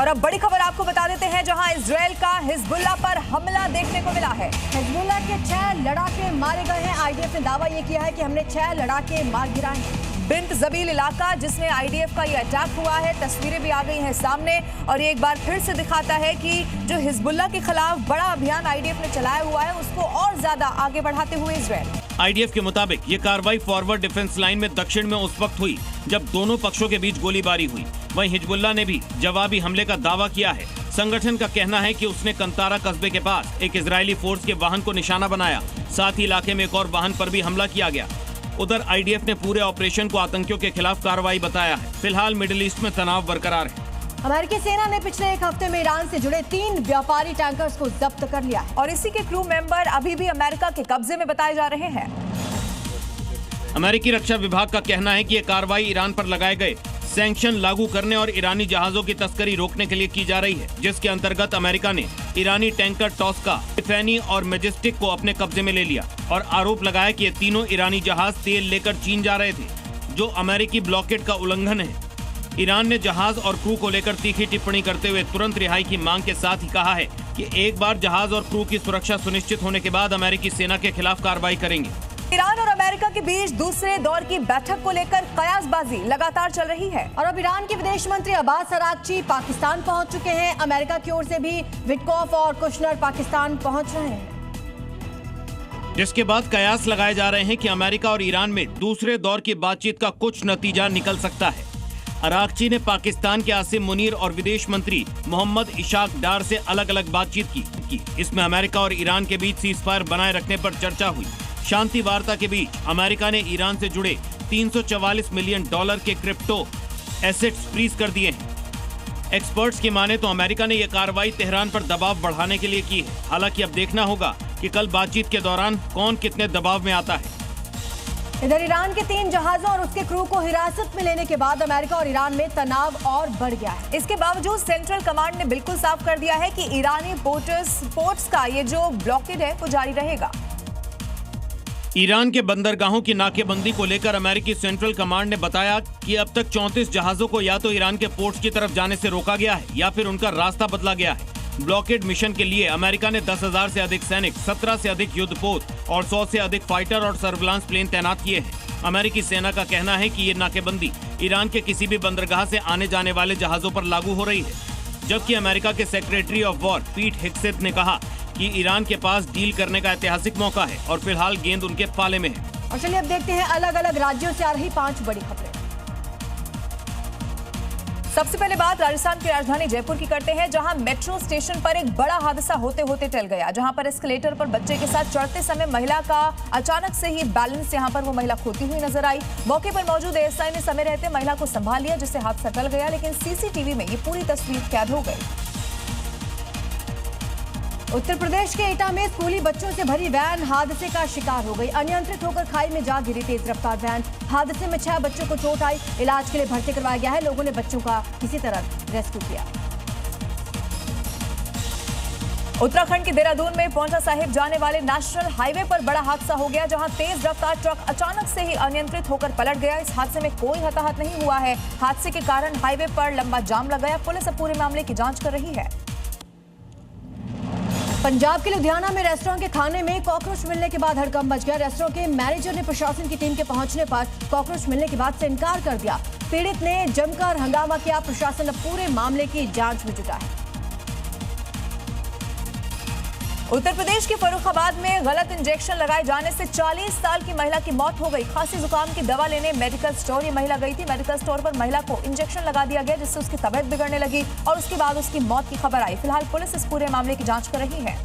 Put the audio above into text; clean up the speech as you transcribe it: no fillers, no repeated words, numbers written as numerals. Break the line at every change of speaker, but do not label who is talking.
और अब बड़ी खबर आपको बता देते हैं, जहां इजराइल का हिजबुल्लाह पर हमला देखने को मिला है।
हिजबुल्लाह के 6 लड़ाके मारे गए हैं। आईडीएफ ने दावा ये किया है कि हमने 6 लड़ाके मार गिराए हैं।
बिंत जबील इलाका जिसमें आईडीएफ का ये अटैक हुआ है, तस्वीरें भी आ गई हैं सामने, और ये एक बार फिर से दिखाता है कि जो हिजबुल्लाह के खिलाफ बड़ा अभियान आईडीएफ ने चलाया हुआ है, उसको और ज्यादा आगे बढ़ाते हुए इजराइल।
आईडीएफ के मुताबिक ये कार्रवाई फॉरवर्ड डिफेंस लाइन में दक्षिण में उस वक्त हुई जब दोनों पक्षों के बीच गोलीबारी हुई। वहीं हिजबुल्लाह ने भी जवाबी हमले का दावा किया है। संगठन का कहना है कि उसने कंतारा कस्बे के पास एक इजरायली फोर्स के वाहन को निशाना बनाया, साथ ही इलाके में एक और वाहन पर भी हमला किया गया। उधर आईडीएफ ने पूरे ऑपरेशन को आतंकियों के खिलाफ कार्रवाई बताया है। फिलहाल मिडिल ईस्ट में तनाव बरकरार है।
अमेरिकी सेना ने पिछले एक हफ्ते में ईरान से जुड़े 3 व्यापारी टैंकर्स को जब्त कर लिया है
और इसी के क्रू मेंबर अभी भी अमेरिका के कब्जे में बताए जा रहे हैं।
अमेरिकी रक्षा विभाग का कहना है कि ये कार्रवाई ईरान पर लगाए गए सैंक्शन लागू करने और ईरानी जहाजों की तस्करी रोकने के लिए की जा रही है, जिसके अंतर्गत अमेरिका ने ईरानी टैंकर टॉस्का, टिफैनी और मैजेस्टिक को अपने कब्जे में ले लिया और आरोप लगाया कि ये तीनों ईरानी जहाज तेल लेकर चीन जा रहे थे, जो अमेरिकी ब्लॉकेड का उल्लंघन है। ईरान ने जहाज और क्रू को लेकर तीखी टिप्पणी करते हुए तुरंत रिहाई की मांग के साथ ही कहा है कि एक बार जहाज और क्रू की सुरक्षा सुनिश्चित होने के बाद अमेरिकी सेना के खिलाफ कार्रवाई करेंगे।
ईरान और अमेरिका के बीच दूसरे दौर की बैठक को लेकर कयासबाजी लगातार चल रही है
और अब ईरान के विदेश मंत्री अब्बास अरागची पाकिस्तान पहुंच चुके हैं। अमेरिका की ओर से भी विटकॉफ और कुशनर पाकिस्तान पहुंच रहे हैं,
जिसके बाद कयास लगाए जा रहे हैं कि अमेरिका और ईरान में दूसरे दौर की बातचीत का कुछ नतीजा निकल सकता है। अरागची ने पाकिस्तान के आसिम मुनीर और विदेश मंत्री मोहम्मद इशाक डार से अलग अलग बातचीत की। इसमें अमेरिका और ईरान के बीच सीजफायर बनाए रखने पर चर्चा हुई। शांति वार्ता के बीच अमेरिका ने ईरान से जुड़े $344 मिलियन के क्रिप्टो एसेट्स फ्रीज कर दिए हैं। एक्सपर्ट्स की माने तो अमेरिका ने यह कार्रवाई तेहरान पर दबाव बढ़ाने के लिए की है। हालांकि अब देखना होगा कि कल बातचीत के दौरान कौन कितने दबाव में आता है।
इधर ईरान के 3 जहाजों और उसके क्रू को हिरासत में लेने के बाद अमेरिका और ईरान में तनाव और बढ़ गया है।
इसके बावजूद सेंट्रल कमांड ने बिल्कुल साफ कर दिया है कि ईरानी पोर्ट्स का ये जो ब्लॉकेड है वो जारी रहेगा।
ईरान के बंदरगाहों की नाकेबंदी को लेकर अमेरिकी सेंट्रल कमांड ने बताया कि अब तक 34 जहाजों को या तो ईरान के पोर्ट्स की तरफ जाने से रोका गया है या फिर उनका रास्ता बदला गया है। ब्लॉकेड मिशन के लिए अमेरिका ने 10,000 से अधिक सैनिक, 17 से अधिक युद्धपोत और 100 से अधिक फाइटर और सर्विलांस प्लेन तैनात किए हैं। अमेरिकी सेना का कहना है कि ये नाकेबंदी ईरान के किसी भी बंदरगाह से आने जाने वाले जहाजों पर लागू हो रही है, जबकि अमेरिका के सेक्रेटरी ऑफ वॉर पीट हेग्सेथ ने कहा कि ईरान के पास डील करने का ऐतिहासिक मौका है और फिलहाल गेंद उनके पाले में है।
और चलिए अब देखते हैं अलग अलग राज्यों से आ रही 5 बड़ी खबरें।
सबसे पहले बात राजस्थान की राजधानी जयपुर की करते हैं, जहां मेट्रो स्टेशन पर एक बड़ा हादसा होते होते टल गया। जहां पर एस्केलेटर पर बच्चे के साथ चढ़ते समय महिला का अचानक से ही बैलेंस, यहां पर वो महिला खोती हुई नजर आई। मौके पर मौजूद एएसआई ने समय रहते महिला को संभाल लिया, जिससे हादसा टल गया, लेकिन सीसीटीवी में ये पूरी तस्वीर कैद हो गई।
उत्तर प्रदेश के एटा में स्कूली बच्चों से भरी वैन हादसे का शिकार हो गई। अनियंत्रित होकर खाई में जा गिरी तेज रफ्तार वैन। हादसे में 6 बच्चों को चोट आई, इलाज के लिए भर्ती करवाया गया है। लोगों ने बच्चों का किसी तरह रेस्क्यू किया।
उत्तराखंड के देहरादून में पौंटा साहिब जाने वाले नेशनल हाईवे पर बड़ा हादसा हो गया, जहां तेज रफ्तार ट्रक अचानक से ही अनियंत्रित होकर पलट गया। इस हादसे में कोई हताहत नहीं हुआ है। हादसे के कारण हाईवे पर लंबा जाम लग गया। पुलिस अब पूरे मामले की जांच कर रही है।
पंजाब के लुधियाना में रेस्टोरेंट के खाने में कॉकरोच मिलने के बाद हड़कंप मच गया। रेस्टोरेंट के मैनेजर ने प्रशासन की टीम के पहुंचने पर कॉकरोच मिलने के बाद से इनकार कर दिया। पीड़ित ने जमकर हंगामा किया। प्रशासन अब पूरे मामले की जांच में जुटा है।
उत्तर प्रदेश के फर्रुखाबाद में गलत इंजेक्शन लगाए जाने से 40 साल की महिला की मौत हो गई। खांसी जुकाम की दवा लेने मेडिकल स्टोर ये महिला गई थी। मेडिकल स्टोर पर महिला को इंजेक्शन लगा दिया गया, जिससे उसकी तबीयत बिगड़ने लगी और उसके बाद उसकी मौत की खबर आई। फिलहाल पुलिस इस पूरे मामले की जांच कर रही है।